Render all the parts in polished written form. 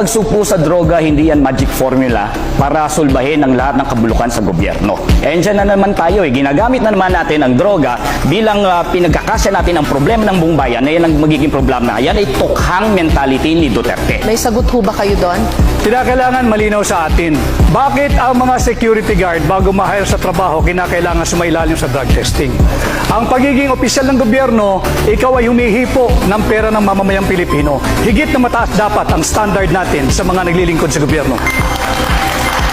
pagsugpo sa droga, hindi yan magic formula para sulbahin ang lahat ng kabulukan sa gobyerno. And dyan na naman tayo, ginagamit na naman natin ang droga bilang pinagkakasya natin ang problema ng buong bayan na yan ang magiging problema. Yan ay tukhang mentality ni Duterte. May sagot ho ba kayo doon? Kinakailangan malinaw sa atin, bakit ang mga security guard bago ma-hire sa trabaho kinakailangan sumailalim sa drug testing? Ang pagiging opisyal ng gobyerno, ikaw ay humihipo ng pera ng mamamayang Pilipino. Higit na mataas dapat ang standard natin sa mga naglilingkod sa gobyerno.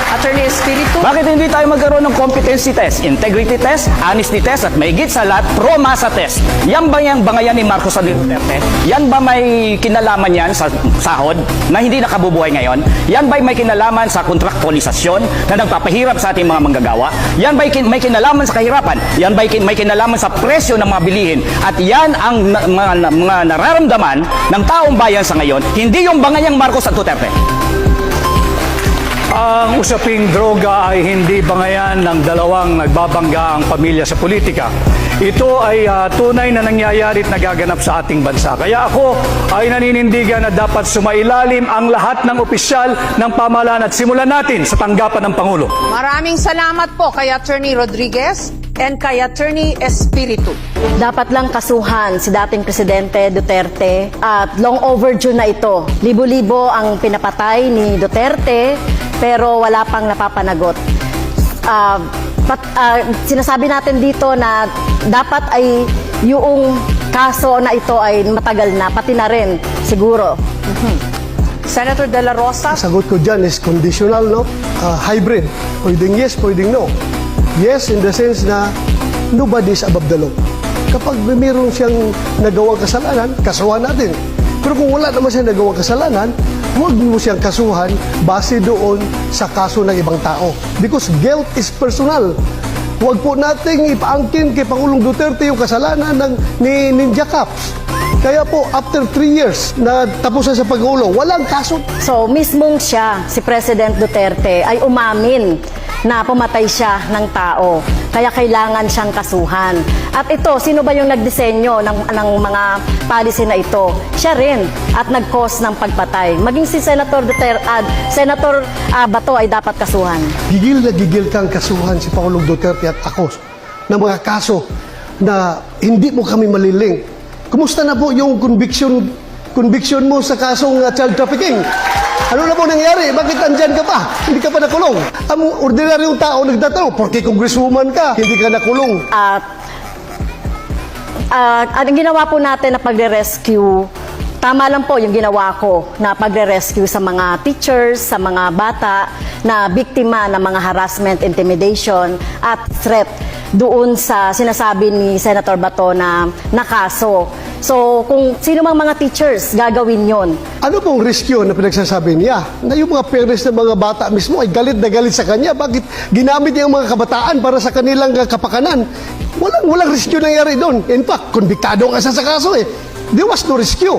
Attorney Espiritu? Bakit hindi tayo magkaroon ng competency test, integrity test, honesty test, at mahigit sa lahat, pro-masa test? Yan ba yung bangayan ni Marcos at Duterte? Yan ba may kinalaman yan sa sahod na hindi nakabubuhay ngayon? Yan ba may kinalaman sa kontraktualisasyon na nagpapahirap sa ating mga manggagawa? Yan ba may kinalaman sa kahirapan? Yan ba may kinalaman sa presyo ng mga bilihin? At yan ang mga nararamdaman ng taong bayan sa ngayon, hindi yung bangayang Marcos at Duterte. Ang usaping droga ay hindi bangayan ng dalawang nagbabangga ang pamilya sa politika. Ito ay tunay na nangyayari at nagaganap sa ating bansa. Kaya ako ay naninindigan na dapat sumailalim ang lahat ng opisyal ng pamahalaan at simulan natin sa tanggapan ng Pangulo. Maraming salamat po kay Attorney Rodriguez and kay Attorney Espiritu. Dapat lang kasuhan si dating Presidente Duterte at long overdue na ito. Libo-libo ang pinapatay ni Duterte pero wala pang napapanagot. Sinasabi natin dito na dapat ay yung kaso na ito ay matagal na, pati na rin siguro. Senator De La Rosa? Sagot ko dyan is conditional, no? Hybrid. Pwedeng yes, pwedeng no. Yes, in the sense na nobody is above the law. Kapag mayroon siyang nagawang kasalanan, kasuhan natin. Pero kung wala naman siyang nagawang kasalanan, huwag mo siyang kasuhan base doon sa kaso ng ibang tao. Because guilt is personal. Huwag po nating ipaangkin kay Pangulong Duterte yung kasalanan ni Ninja Caps. Kaya po, after 3 years na tapusan sa pag-uulong, walang kaso. So, mismong siya, si President Duterte, ay umamin na pumatay siya ng tao. Kaya kailangan siyang kasuhan. At ito, sino ba yung nagdisenyo ng mga policy na ito? Siya rin. At nag-cause ng pagpatay. Maging si Senator Duterte, Senator Bato ay dapat kasuhan. Gigil na gigil kang kasuhan si Pangulong Duterte at ako ng mga kaso na hindi mo kami maliling. Kumusta na po yung conviction mo sa kasong child trafficking? Ano na po nangyari? Bakit andyan ka pa? Hindi ka pa nakulong. Ang ordinaryong tao nagtatanong, porque congresswoman ka, hindi ka nakulong. Ang ginawa po natin na pagre-rescue, tama lang po yung ginawa ko na pagre-rescue sa mga teachers, sa mga bata na biktima ng mga harassment, intimidation at threat doon sa sinasabi ni Senator Bato na kaso. So, kung sino mang mga teachers, gagawin yon. Ano pong rescue na pinagsasabi niya? Na yung mga parents ng mga bata mismo ay galit na galit sa kanya. Bakit ginamit niya ang mga kabataan para sa kanilang kapakanan? Walang rescue nangyari doon. In fact, konbiktado ang isa sa kaso eh. There was no rescue.